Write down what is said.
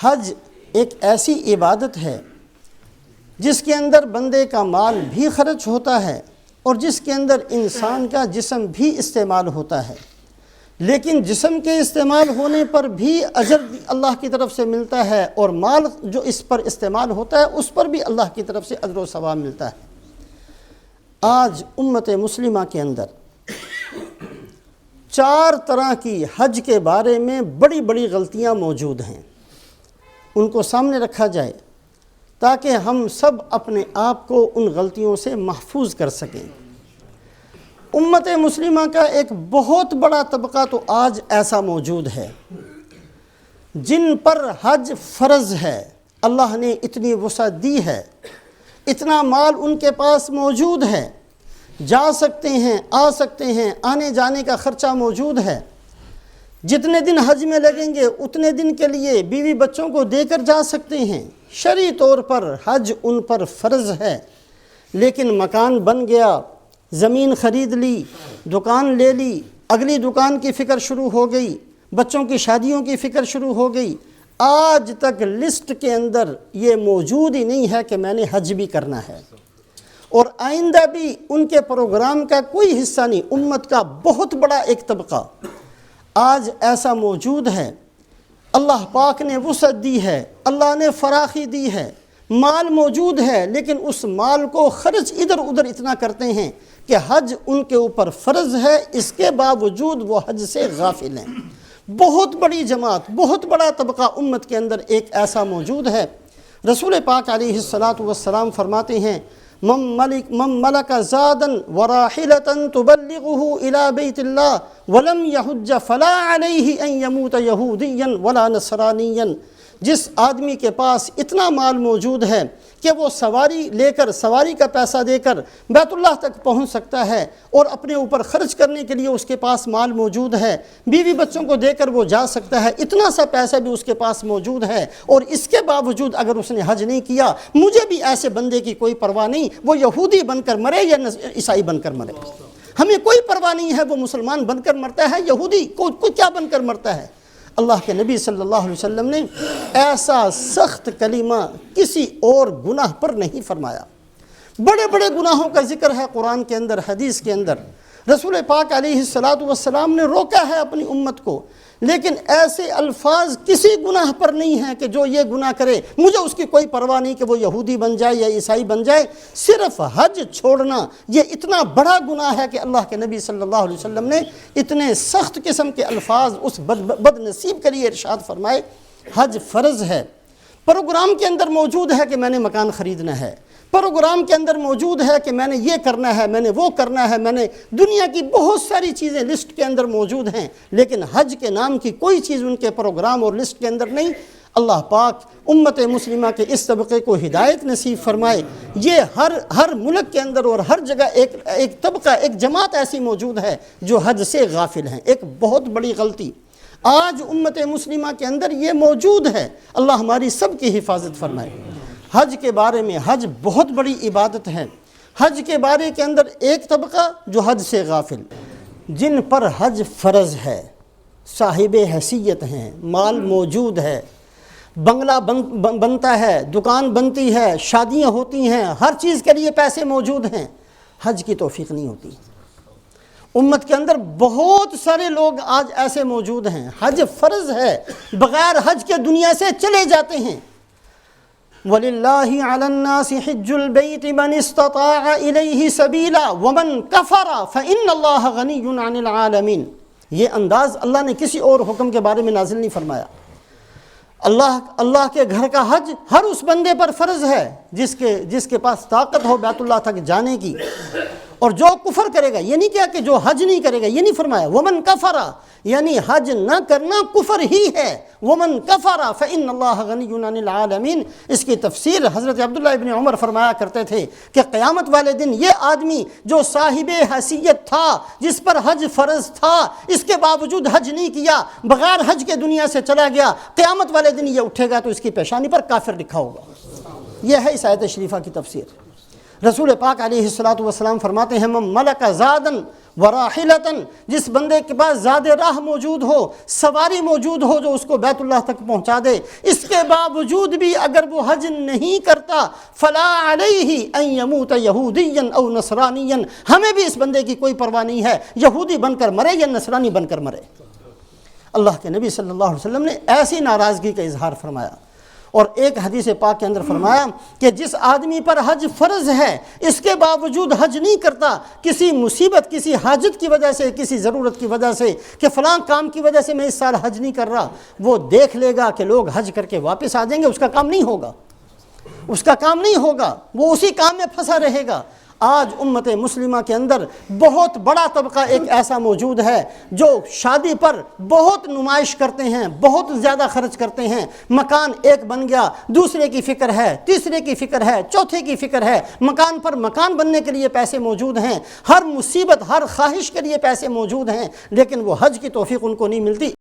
حج ایک ایسی عبادت ہے جس کے اندر بندے کا مال بھی خرچ ہوتا ہے اور جس کے اندر انسان کا جسم بھی استعمال ہوتا ہے، لیکن جسم کے استعمال ہونے پر بھی اجر اللہ کی طرف سے ملتا ہے، اور مال جو اس پر استعمال ہوتا ہے اس پر بھی اللہ کی طرف سے اجر و ثواب ملتا ہے۔ آج امت مسلمہ کے اندر 4 طرح کی حج کے بارے میں بڑی بڑی غلطیاں موجود ہیں، ان کو سامنے رکھا جائے تاکہ ہم سب اپنے آپ کو ان غلطیوں سے محفوظ کر سکیں۔ امت مسلمہ کا ایک بہت بڑا طبقہ تو آج ایسا موجود ہے جن پر حج فرض ہے، اللہ نے اتنی وسعت دی ہے، اتنا مال ان کے پاس موجود ہے، جا سکتے ہیں، آ سکتے ہیں، آنے جانے کا خرچہ موجود ہے، جتنے دن حج میں لگیں گے اتنے دن کے لیے بیوی بچوں کو دے کر جا سکتے ہیں۔ شرعی طور پر حج ان پر فرض ہے، لیکن مکان بن گیا، زمین خرید لی، دکان لے لی، اگلی دکان کی فکر شروع ہو گئی، بچوں کی شادیوں کی فکر شروع ہو گئی، آج تک لسٹ کے اندر یہ موجود ہی نہیں ہے کہ میں نے حج بھی کرنا ہے، اور آئندہ بھی ان کے پروگرام کا کوئی حصہ نہیں۔ امت کا بہت بڑا ایک طبقہ آج ایسا موجود ہے، اللہ پاک نے وسعت دی ہے، اللہ نے فراخی دی ہے، مال موجود ہے، لیکن اس مال کو خرچ ادھر ادھر اتنا کرتے ہیں کہ حج ان کے اوپر فرض ہے، اس کے باوجود وہ حج سے غافل ہیں۔ بہت بڑی جماعت، بہت بڑا طبقہ امت کے اندر ایک ایسا موجود ہے۔ رسول پاک علیہ الصلاۃ فرماتے ہیں من ملک زادا وراحلة تبلغه الى بیت اللہ ولم یحج فلا علیہ ان یموت یہودیا ولا نصرانیا۔ جس آدمی کے پاس اتنا مال موجود ہے کہ وہ سواری لے کر، سواری کا پیسہ دے کر بیت اللہ تک پہنچ سکتا ہے اور اپنے اوپر خرچ کرنے کے لیے اس کے پاس مال موجود ہے، بیوی بچوں کو دے کر وہ جا سکتا ہے، اتنا سا پیسہ بھی اس کے پاس موجود ہے، اور اس کے باوجود اگر اس نے حج نہیں کیا، مجھے بھی ایسے بندے کی کوئی پرواہ نہیں، وہ یہودی بن کر مرے یا عیسائی بن کر مرے، ہمیں کوئی پرواہ نہیں ہے وہ مسلمان بن کر مرتا ہے، یہودی کو کیا بن کر مرتا ہے۔ اللہ کے نبی صلی اللہ علیہ وسلم نے ایسا سخت کلمہ کسی اور گناہ پر نہیں فرمایا۔ بڑے بڑے گناہوں کا ذکر ہے قرآن کے اندر، حدیث کے اندر، رسول پاک علیہ السلام نے روکا ہے اپنی امت کو، لیکن ایسے الفاظ کسی گناہ پر نہیں ہیں کہ جو یہ گناہ کرے مجھے اس کی کوئی پرواہ نہیں کہ وہ یہودی بن جائے یا عیسائی بن جائے۔ صرف حج چھوڑنا یہ اتنا بڑا گناہ ہے کہ اللہ کے نبی صلی اللہ علیہ وسلم نے اتنے سخت قسم کے الفاظ اس بد نصیب کے لیے ارشاد فرمائے۔ حج فرض ہے، پروگرام کے اندر موجود ہے کہ میں نے مکان خریدنا ہے، پروگرام کے اندر موجود ہے کہ میں نے یہ کرنا ہے، میں نے وہ کرنا ہے، میں نے دنیا کی بہت ساری چیزیں لسٹ کے اندر موجود ہیں، لیکن حج کے نام کی کوئی چیز ان کے پروگرام اور لسٹ کے اندر نہیں۔ اللہ پاک امت مسلمہ کے اس طبقے کو ہدایت نصیب فرمائے۔ یہ ہر ملک کے اندر اور ہر جگہ ایک طبقہ، ایک جماعت ایسی موجود ہے جو حج سے غافل ہیں۔ ایک بہت بڑی غلطی آج امت مسلمہ کے اندر یہ موجود ہے، اللہ ہماری سب کی حفاظت فرمائے۔ حج کے بارے میں، حج بہت بڑی عبادت ہے، حج کے بارے کے اندر ایک طبقہ جو حج سے غافل، جن پر حج فرض ہے، صاحب حیثیت ہیں، مال موجود ہے، بنگلہ بنتا ہے، دکان بنتی ہے، شادیاں ہوتی ہیں، ہر چیز کے لیے پیسے موجود ہیں، حج کی توفیق نہیں ہوتی۔ امت کے اندر بہت سارے لوگ آج ایسے موجود ہیں، حج فرض ہے، بغیر حج کے دنیا سے چلے جاتے ہیں۔ وَلِلَّهِ عَلَى النَّاسِ حِجُّ الْبَيْتِ مَنِ اسْتَطَاعَ إِلَيْهِ سَبِيلًا وَمَنْ كَفَرَ فَإِنَّ اللَّهَ غَنِيٌّ عَنِ الْعَالَمِينَ۔ یہ انداز اللہ نے کسی اور حکم کے بارے میں نازل نہیں فرمایا۔ اللہ کے گھر کا حج ہر اس بندے پر فرض ہے جس کے پاس طاقت ہو بیت اللہ تک جانے کی، اور جو کفر کرے گا، یہ نہیں کہا کہ جو حج نہیں کرے گا، یہ نہیں فرمایا۔ ومن کفر یعنی حج نہ کرنا کفر ہی ہے۔ ومن کفر فإن اللہ غنی عن العالمین۔ اس کی تفسیر حضرت عبداللہ ابن عمر فرمایا کرتے تھے کہ قیامت والے دن یہ آدمی جو صاحب حیثیت تھا، جس پر حج فرض تھا، اس کے باوجود حج نہیں کیا، بغیر حج کے دنیا سے چلا گیا، قیامت والے دن یہ اٹھے گا تو اس کی پیشانی پر کافر لکھا ہوگا۔ یہ ہے اس آیت شریفہ کی تفسیر۔ رسول پاک علیہ الصلوۃ والسلام فرماتے ہیں من ملک زادن وراحلتن، جس بندے کے پاس زیادہ راہ موجود ہو، سواری موجود ہو جو اس کو بیت اللہ تک پہنچا دے، اس کے باوجود بھی اگر وہ حج نہیں کرتا، فلا علیہ ان یموت یہودیا او نصرانیا، ہمیں بھی اس بندے کی کوئی پرواہ نہیں ہے، یہودی بن کر مرے یا نصرانی بن کر مرے۔ اللہ کے نبی صلی اللہ علیہ وسلم نے ایسی ناراضگی کا اظہار فرمایا، اور ایک حدیث پاک کے اندر فرمایا کہ جس آدمی پر حج فرض ہے اس کے باوجود حج نہیں کرتا، کسی مصیبت، کسی حاجت کی وجہ سے، کسی ضرورت کی وجہ سے، کہ فلاں کام کی وجہ سے میں اس سال حج نہیں کر رہا، وہ دیکھ لے گا کہ لوگ حج کر کے واپس آ جائیں گے، اس کا کام نہیں ہوگا، اس کا کام نہیں ہوگا، وہ اسی کام میں پھنسا رہے گا۔ آج امت مسلمہ کے اندر بہت بڑا طبقہ ایک ایسا موجود ہے جو شادی پر بہت نمائش کرتے ہیں، بہت زیادہ خرچ کرتے ہیں، مکان ایک بن گیا، دوسرے کی فکر ہے، تیسرے کی فکر ہے، چوتھے کی فکر ہے، مکان پر مکان بننے کے لیے پیسے موجود ہیں، ہر مصیبت، ہر خواہش کے لیے پیسے موجود ہیں، لیکن وہ حج کی توفیق ان کو نہیں ملتی۔